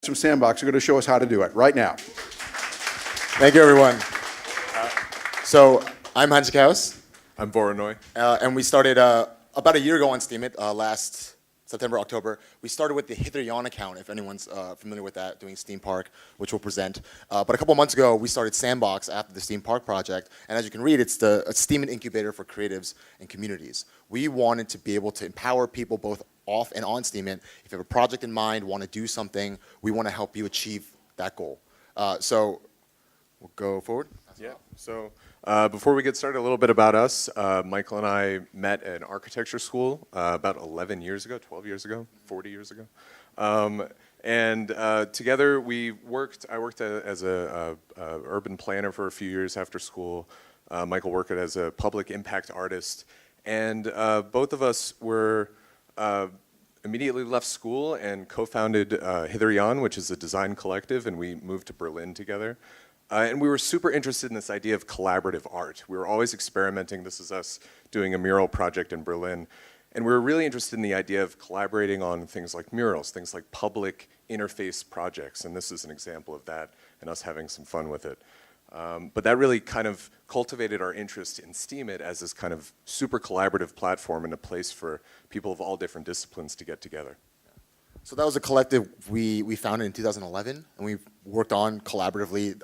from Sndbox are going to show us how to do it right now. Thank you, everyone. So I'm hansikhouse. I'm voronoi. And we started about a year ago on Steemit, last September, October. We started with the Hitheryon account, if anyone's familiar with that, doing STEEM Park, which we'll present. But a couple months ago, we started Sndbox after the STEEM Park project. And as you can read, it's the Steemit incubator for creatives and communities. We wanted to be able to empower people both off and on Steemit. If you have a project in mind, want to do something, we want to help you achieve that goal. So we'll go forward. Yeah. So before we get started, a little bit about us. Michael and I met at an architecture school about 11 years ago, 12 years ago, 40 years ago. Together we worked. I worked as a urban planner for a few years after school. Michael worked as a public impact artist, and both of us were immediately left school and co-founded Hitheryon, which is a design collective, and we moved to Berlin together. And we were super interested in this idea of collaborative art. We were always experimenting. This is us doing a mural project in Berlin. And we were really interested in the idea of collaborating on things like murals, things like public interface projects. And this is an example of that and us having some fun with it. But that really kind of cultivated our interest in Steemit as this kind of super collaborative platform and a place for people of all different disciplines to get together. So that was a collective we founded in 2011, and we've worked on collaboratively,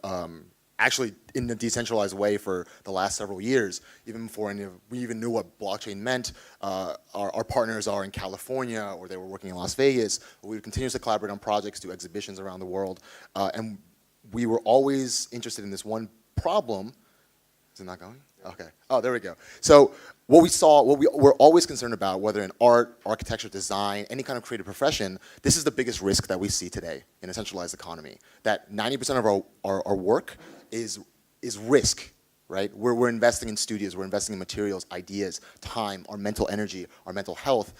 actually in a decentralized way for the last several years, even before we even knew what blockchain meant. Our partners are in California, or they were working in Las Vegas. We would continuously collaborate on projects, do exhibitions around the world, and we were always interested in this one problem. Is it not going? Okay. Oh, there we go. So what we were always concerned about, whether in art, architecture, design, any kind of creative profession, this is the biggest risk that we see today in a centralized economy. That 90% of our work is risk, right? We're investing in studios, we're investing in materials, ideas, time, our mental energy, our mental health,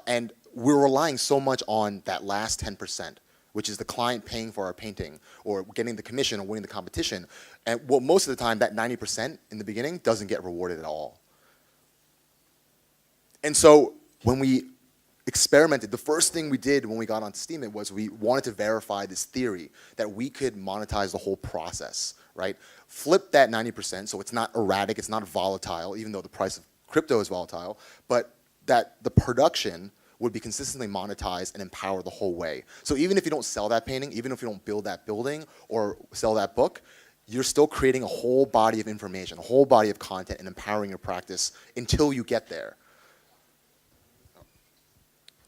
and we're relying so much on that last 10%. Which is the client paying for our painting, or getting the commission, or winning the competition. And well, most of the time, that 90% in the beginning doesn't get rewarded at all. And so when we experimented, the first thing we did when we got onto Steemit was we wanted to verify this theory that we could monetize the whole process, right? Flip that 90% so it's not erratic, it's not volatile, even though the price of crypto is volatile, but that the production would be consistently monetized and empowered the whole way. So even if you don't sell that painting, even if you don't build that building or sell that book, you're still creating a whole body of information, a whole body of content, and empowering your practice until you get there.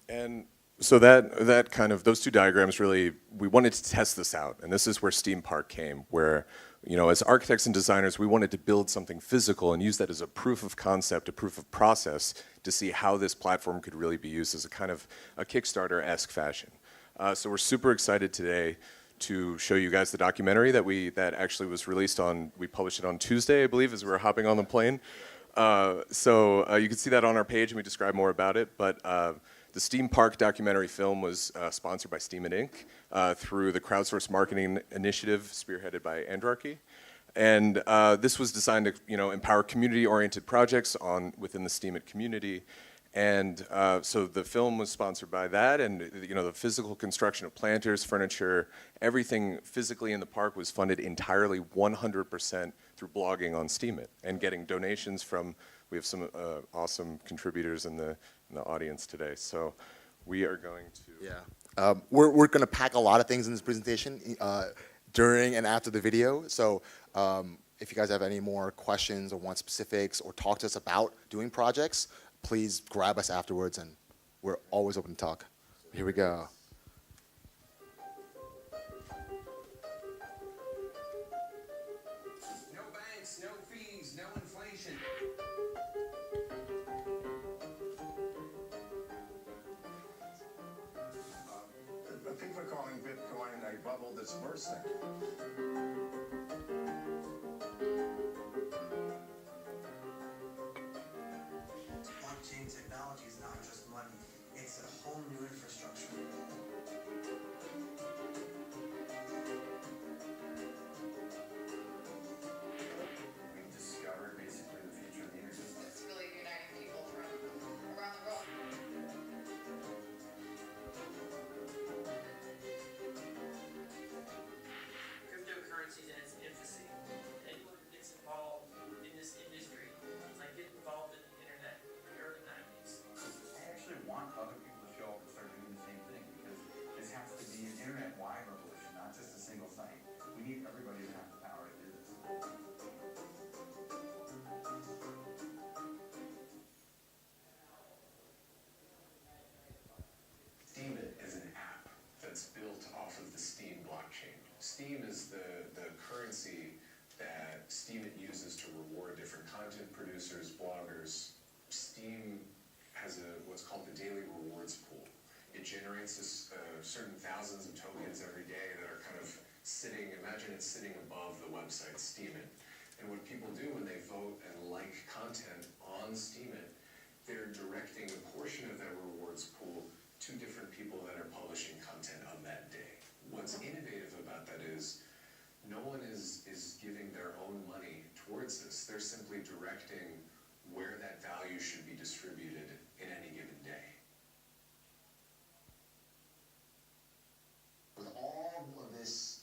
And so that kind of, those two diagrams really, we wanted to test this out. And this is where STEEM Park came, where, you know, as architects and designers, we wanted to build something physical and use that as a proof of concept, a proof of process, to see how this platform could really be used as a kind of a Kickstarter-esque fashion. So we're super excited today to show you guys the documentary that actually was released on, we published it on Tuesday, I believe, as we were hopping on the plane. You can see that on our page, and we describe more about it. But the STEEM Park documentary film was sponsored by Steemit Inc. Through the crowdsourced marketing initiative spearheaded by Andrarchy. And this was designed to, you know, empower community-oriented projects within the Steemit community. And so the film was sponsored by that, and you know, the physical construction of planters, furniture, everything physically in the park was funded entirely 100% through blogging on Steemit and getting donations from. We have some awesome contributors in the audience today. So we are going to. Yeah, we're going to pack a lot of things in this presentation during and after the video. So if you guys have any more questions or want specifics or talk to us about doing projects, please grab us afterwards, and we're always open to talk. Here we go. No banks, no fees, no inflation. People are calling Bitcoin a bubble that's bursting. Blockchain technology is not just money, it's a whole new infrastructure. We've discovered basically the future of the internet. It's really uniting people from around the world. Steem is the currency that Steemit uses to reward different content producers, bloggers. Steem has what's called the daily rewards pool. It generates certain thousands of tokens every day that are kind of sitting, imagine it's sitting above the website Steemit. And what people do when they vote and like content on Steemit, they're directing a portion of that rewards pool to different people that are publishing content on that day. What's innovative about that is no one is giving their own money towards this. They're simply directing where that value should be distributed in any given day. With all of this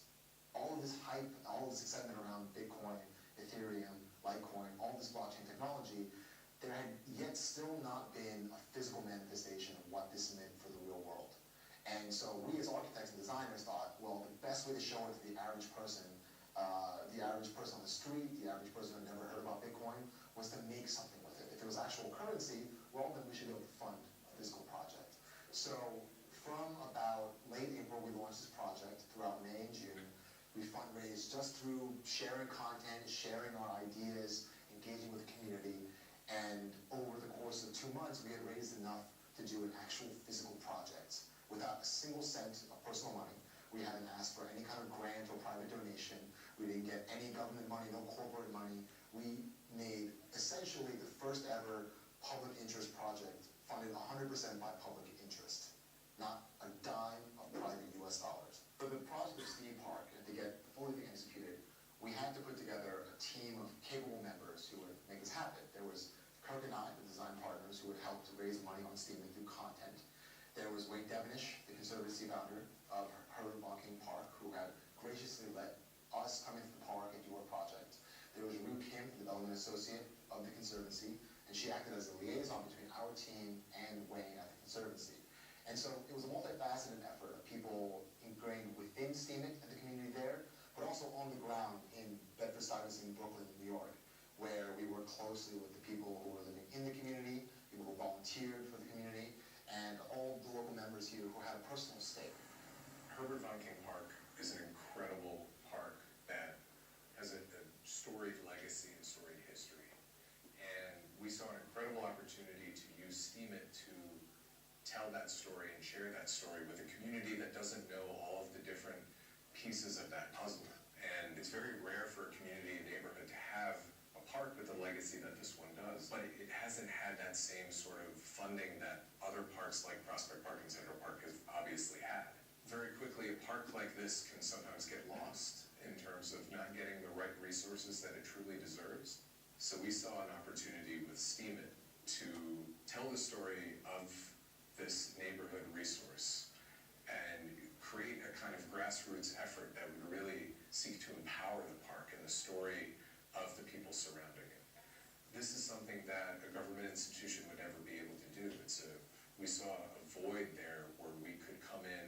hype, all of this excitement around Bitcoin, Ethereum, Litecoin, all this blockchain technology, there had yet still not been a physical manifestation of what this meant for the real world. And so we as architects and designers thought, well, the best way to show it to the average person on the street, the average person who had never heard about Bitcoin, was to make something with it. If it was actual currency, well, then we should be able to fund a physical project. So from about late April, we launched this project. Throughout May and June, we fundraised just through sharing content, sharing our ideas, engaging with the community. And over the course of 2 months, we had raised enough to do an actual physical project without a single cent of personal money. We hadn't asked for any kind of grant or private donation. We didn't get any government money, no corporate money. We made essentially the first ever public interest project funded 100% by public interest, not a dime of private US dollars. For the project of STEEM Park, and to get fully executed, we had to put together a team of capable members who would make this happen. There was Kirk and I, the design partners, who would help to raise money on Steemit through content. There was Wade Devenish, the conservancy founder of Voronoi Park, who had graciously let us come into the park and do our project. There was Rue Kim, the development associate of the conservancy, and she acted as a liaison between our team and Wayne at the conservancy. And so it was a multifaceted effort of people ingrained within Steemit and the community there, but also on the ground in Bedford-Stuyvesant, Brooklyn, New York, where we worked closely with the people who were living in the community, people who volunteered for the community, and all the local members here who had a personal stake. Herbert Von King Park is an incredible park that has a storied legacy and storied history. And we saw an incredible opportunity to use Steemit to tell that story and share that story with a community that doesn't know all of the different pieces of that puzzle. And it's very rare for a community and neighborhood to have a park with a legacy that this one does, but it hasn't had that same sort of funding that other parks like Prospect Park and Central Park have obviously had. Very quickly, a park like this can sometimes get lost in terms of not getting the right resources that it truly deserves. So we saw an opportunity with Steemit to tell the story of this neighborhood resource and create a kind of grassroots effort that would really seek to empower the park and the story of the people surrounding it. This is something that a government institution would never be able to do. We saw a void there where we could come in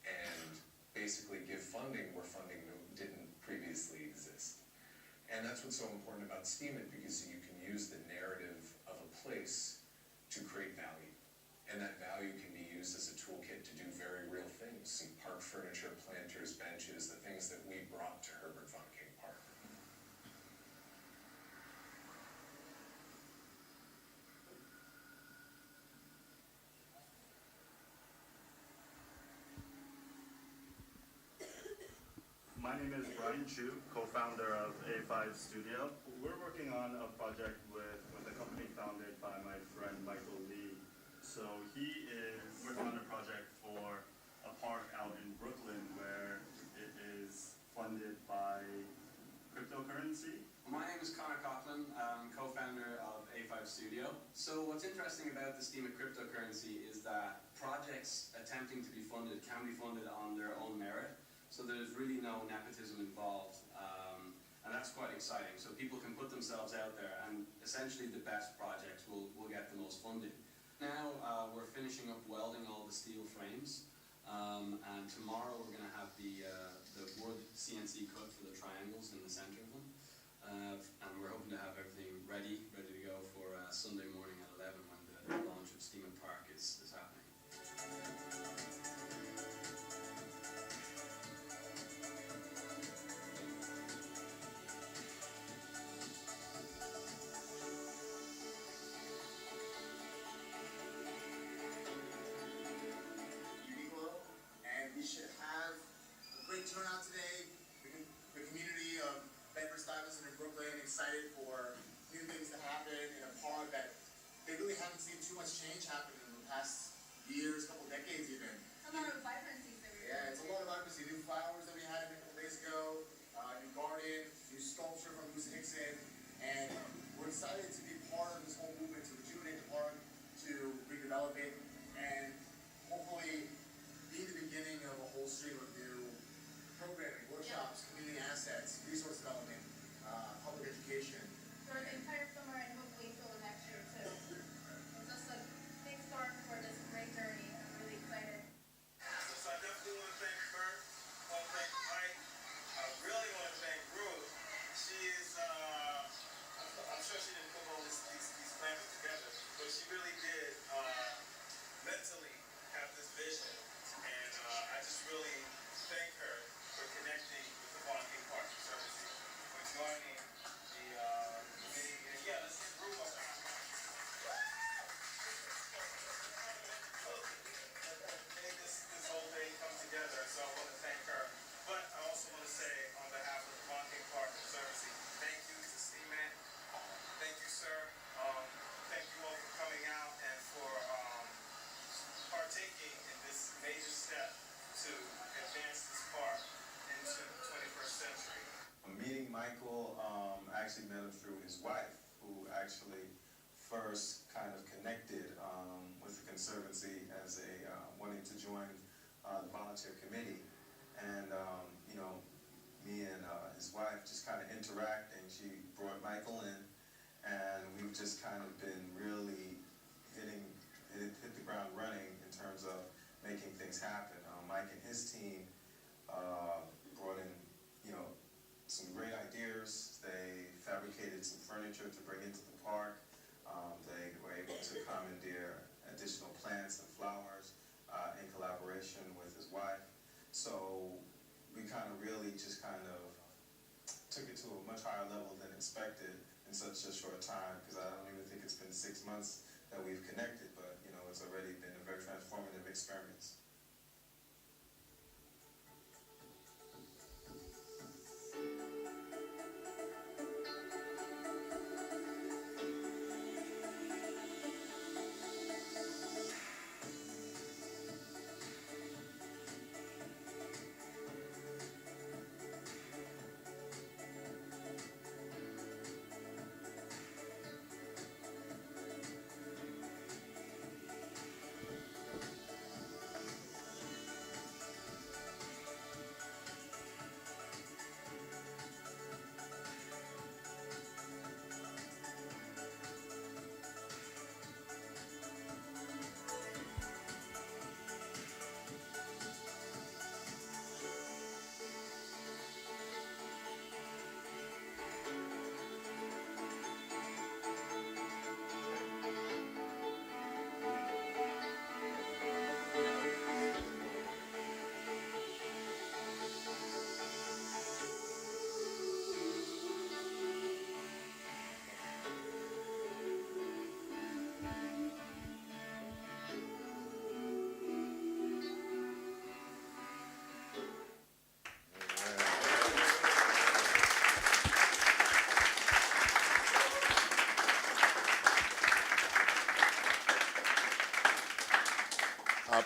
and basically give funding where funding didn't previously exist. And that's what's so important about Steemit, because you can use the narrative of a place to create value. And that value can be used as a toolkit to do very real things. Some park furniture, planters, benches, the things that we brought to Herbert Von King Park. My name is Brian Chu, co-founder of A5 Studio. We're working on a project with a company founded by my friend Michael Lee. So he is working on a project for a park out in Brooklyn where it is funded by cryptocurrency. My name is Connor Coughlin, I'm co-founder of A5 Studio. So what's interesting about the Steemit cryptocurrency is that projects attempting to be funded can be funded on their own merit. So there's really no nepotism involved, and that's quite exciting. So people can put themselves out there, and essentially the best projects will get the most funding. Now we're finishing up welding all the steel frames, and tomorrow we're going to have the wood CNC cut for the triangles in the center of them, and we're hoping to have everything ready to go for Sunday morning at 11 when the launch of STEEM Park is happening. excited for new things to happen in a park that they really haven't seen too much change happen in the past years, couple decades even. A lot of vibrancy that we Yeah, it's a lot of vibrancy. New flowers that we had a couple days ago, new garden, new sculpture from Bruce Hickson, and we're excited to be part of this whole movement to rejuvenate the park, to redevelop it, and hopefully be the beginning of a whole stream of new programming, workshops, community assets, resource development, public education. for the entire summer and hopefully till the next year too. It's just a big start for this great journey. I'm really excited. So I definitely want to thank Bert, I want to thank Mike, I really want to thank Ruth. She is, I'm sure she didn't put all these plans together, but she really did mentally have this vision, and I just really thank her for connecting with the Volunteer Park Conservancy, for joining the committee, and yeah, let's get Ruth up. Made this whole thing come together, so I want to thank her. But I also want to say, on behalf of the Volunteer Park Conservancy, thank you to Steemit. Thank you, sir. Thank you all for coming out and for partaking in this major step to advance this park into the 21st century. Meeting Michael, I actually met him through his wife, who actually first kind of connected with the Conservancy as a wanting to join the volunteer committee. And you know, me and his wife just kind of interact, and she brought Michael in, and we've just kind of been really hit the ground running in terms of making things happen. Mike and his team brought in, you know, some great ideas. They fabricated some furniture to bring into the park. They were able to commandeer additional plants and flowers in collaboration with his wife. So we kind of really just kind of took it to a much higher level than expected in such a short time, because I don't even think it's been 6 months that we've connected, but you know, it's already been a very transformative experience.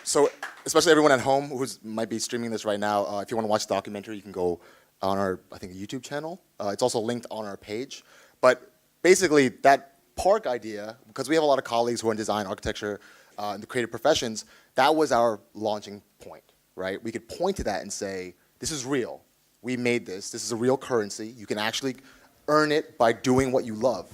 So, especially everyone at home who might be streaming this right now, if you want to watch the documentary, you can go on our, I think, YouTube channel. It's also linked on our page. But basically, that park idea, because we have a lot of colleagues who are in design, architecture, and the creative professions, that was our launching point, right? We could point to that and say, this is real. We made this. This is a real currency. You can actually earn it by doing what you love,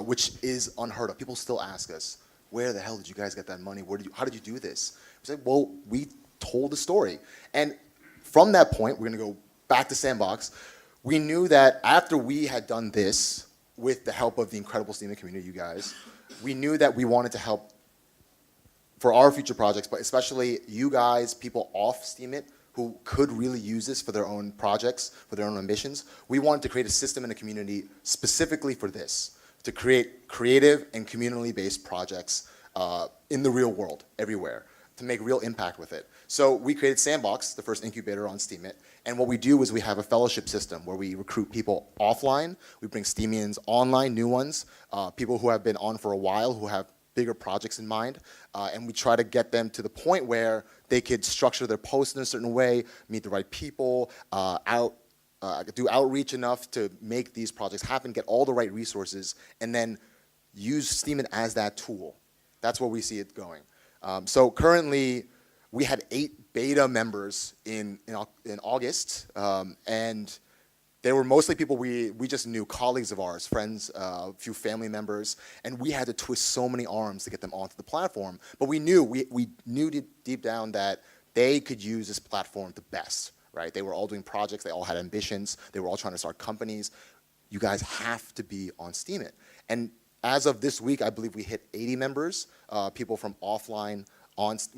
which is unheard of. People still ask us, where the hell did you guys get that money? How did you do this? We said, well, we told the story. And from that point, we're going to go back to Sndbox. We knew that after we had done this, with the help of the incredible Steemit community, you guys, we knew that we wanted to help for our future projects, but especially you guys, people off Steemit, who could really use this for their own projects, for their own ambitions. We wanted to create a system in a community specifically for this, to create creative and communally based projects in the real world, everywhere. to make real impact with it. So we created Sndbox, the first incubator on Steemit, and what we do is we have a fellowship system where we recruit people offline, we bring Steemians online, new ones, people who have been on for a while, who have bigger projects in mind, and we try to get them to the point where they could structure their posts in a certain way, meet the right people, do outreach enough to make these projects happen, get all the right resources, and then use Steemit as that tool. That's where we see it going. So currently, we had 8 beta members in August, and they were mostly people we just knew, colleagues of ours, friends, a few family members, and we had to twist so many arms to get them onto the platform. But we knew deep down that they could use this platform the best, right? They were all doing projects, they all had ambitions, they were all trying to start companies. You guys have to be on Steemit. And as of this week, I believe we hit 80 members, people from offline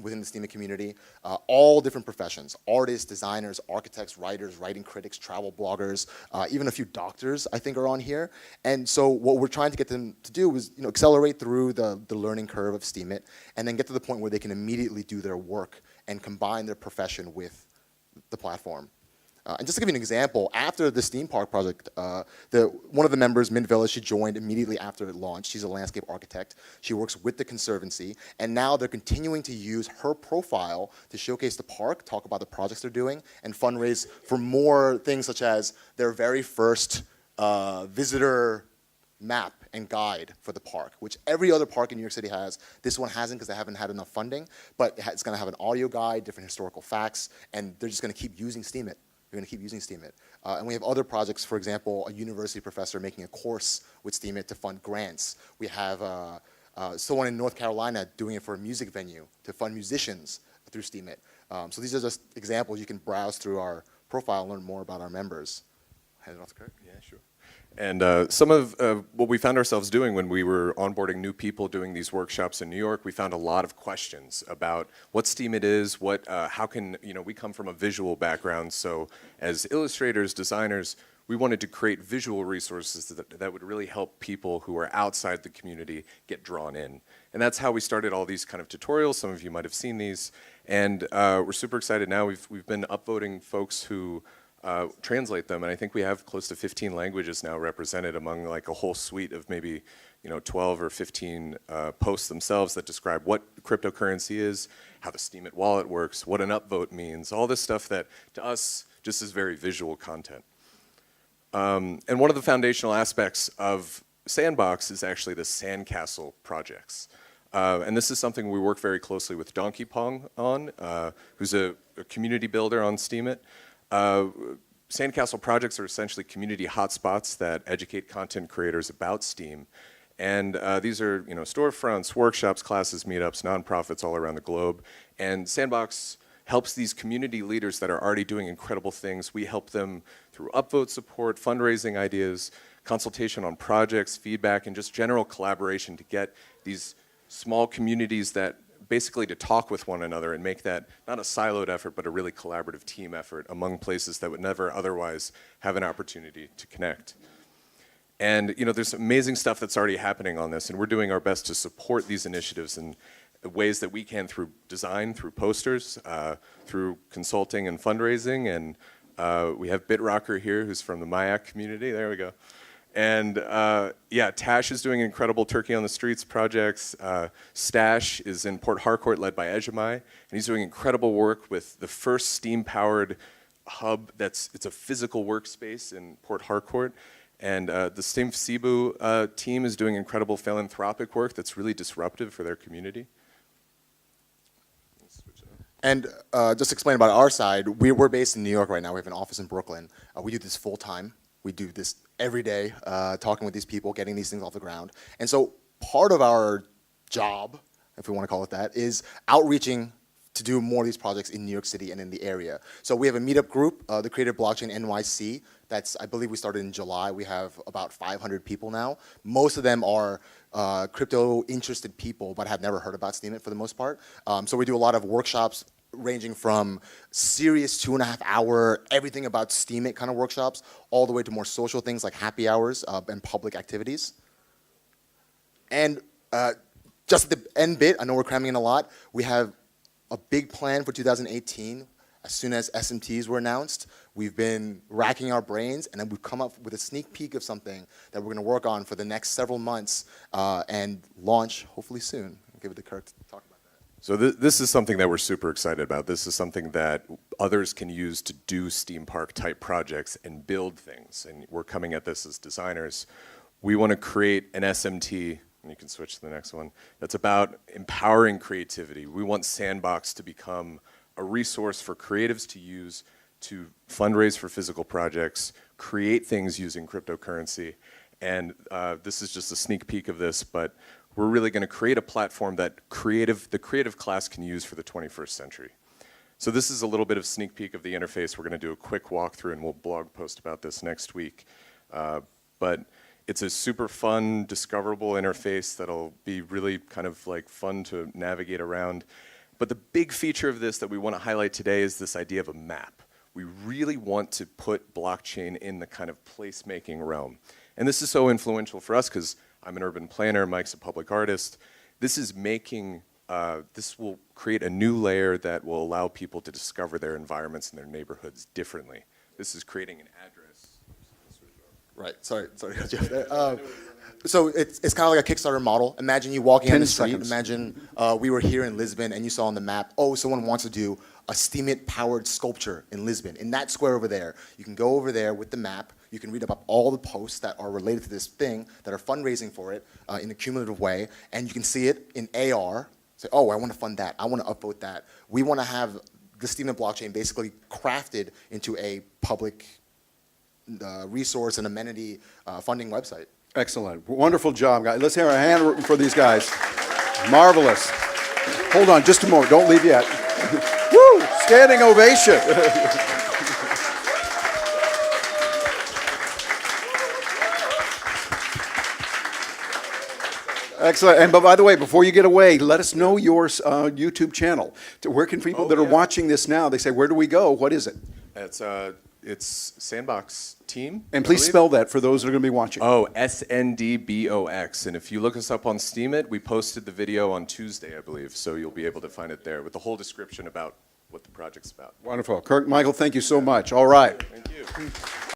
within the Steemit community, all different professions, artists, designers, architects, writers, writing critics, travel bloggers, even a few doctors I think are on here. And so what we're trying to get them to do is accelerate through the learning curve of Steemit and then get to the point where they can immediately do their work and combine their profession with the platform. And just to give you an example, after the STEEM Park project, one of the members, Mint Villa, she joined immediately after it launched. She's a landscape architect. She works with the Conservancy, and now they're continuing to use her profile to showcase the park, talk about the projects they're doing, and fundraise for more things such as their very first visitor map and guide for the park, which every other park in New York City has. This one hasn't because they haven't had enough funding, but it's going to have an audio guide, different historical facts, and they're just going to keep using Steemit. We're going to keep using Steemit. And we have other projects, for example, a university professor making a course with Steemit to fund grants. We have someone in North Carolina doing it for a music venue to fund musicians through Steemit. So these are just examples. You can browse through our profile and learn more about our members. Hand it off to Kirk. Yeah, sure. And some of what we found ourselves doing when we were onboarding new people doing these workshops in New York, we found a lot of questions about what Steemit is, how can, we come from a visual background, so as illustrators, designers, we wanted to create visual resources that would really help people who are outside the community get drawn in. And that's how we started all these kind of tutorials. Some of you might have seen these. And we're super excited now. We've been upvoting folks who translate them, and I think we have close to 15 languages now represented among like a whole suite of maybe 12 or 15 posts themselves that describe what cryptocurrency is, how the Steemit wallet works, what an upvote means, all this stuff that to us just is very visual content. And one of the foundational aspects of Sndbox is actually the sandcastle projects. And this is something we work very closely with Donkey Pong on, who's a community builder on Steemit. Sandcastle projects are essentially community hotspots that educate content creators about STEAM. And these are storefronts, workshops, classes, meetups, nonprofits all around the globe. And Sndbox helps these community leaders that are already doing incredible things. We help them through upvote support, fundraising ideas, consultation on projects, feedback, and just general collaboration to get these small communities basically to talk with one another and make that not a siloed effort, but a really collaborative team effort among places that would never otherwise have an opportunity to connect. And there's amazing stuff that's already happening on this, and we're doing our best to support these initiatives in ways that we can through design, through posters, through consulting and fundraising. And we have BitRocker here, who's from the Mayak community. There we go. And yeah, Tash is doing incredible Turkey on the Streets projects. Stash is in Port Harcourt, led by Ejimai, and he's doing incredible work with the first steam-powered hub it's a physical workspace in Port Harcourt. And the STEEM Cebu team is doing incredible philanthropic work that's really disruptive for their community. And just to explain about our side, we're based in New York right now. We have an office in Brooklyn. We do this full time. We do this every day, talking with these people, getting these things off the ground. And so part of our job, if we want to call it that, is outreaching to do more of these projects in New York City and in the area. So we have a meetup group, the Creative Blockchain NYC. I believe we started in July. We have about 500 people now. Most of them are crypto-interested people, but have never heard about Steemit for the most part. So we do a lot of workshops ranging from serious 2.5-hour, everything about Steemit kind of workshops, all the way to more social things like happy hours and public activities. And just at the end bit, I know we're cramming in a lot, we have a big plan for 2018. As soon as SMTs were announced, we've been racking our brains, and then we've come up with a sneak peek of something that we're going to work on for the next several months and launch hopefully soon. I'll give it to Kirk to talk about that. So this is something that we're super excited about. This is something that others can use to do STEEM Park type projects and build things. And we're coming at this as designers. We want to create an SMT, and you can switch to the next one, that's about empowering creativity. We want Sndbox to become a resource for creatives to use to fundraise for physical projects, create things using cryptocurrency. And this is just a sneak peek of this, but we're really going to create a platform that the creative class can use for the 21st century. So this is a little bit of sneak peek of the interface. We're going to do a quick walkthrough, and we'll blog post about this next week. But it's a super fun, discoverable interface that'll be really kind of like fun to navigate around. But the big feature of this that we want to highlight today is this idea of a map. We really want to put blockchain in the kind of placemaking realm. And this is so influential for us because I'm an urban planner, Mike's a public artist. This is making, this will create a new layer that will allow people to discover their environments and their neighborhoods differently. This is creating an address. Right, sorry, Jeff. So it's kind of like a Kickstarter model. Imagine you walking on the street. Seconds. Imagine we were here in Lisbon and you saw on the map, oh, someone wants to do a Steemit powered sculpture in Lisbon. In that square over there, you can go over there with the map. You can read about all the posts that are related to this thing, that are fundraising for it in a cumulative way. And you can see it in AR. Say, oh, I want to fund that. I want to upvote that. We want to have the Steemit blockchain basically crafted into a public resource and amenity funding website. Excellent. Wonderful job, guys. Let's hear a hand for these guys. Marvelous. Hold on just a moment. Don't leave yet. Woo! Standing ovation. Excellent. And by the way, before you get away, let us know your YouTube channel. Where can people that are watching this now, they say, where do we go? What is it? It's Sndbox Team. And please spell that for those that are going to be watching. Oh, Sndbox. And if you look us up on Steemit, we posted the video on Tuesday, I believe. So you'll be able to find it there with the whole description about what the project's about. Wonderful. Kirk, Michael, thank you so much. All right. Thank you.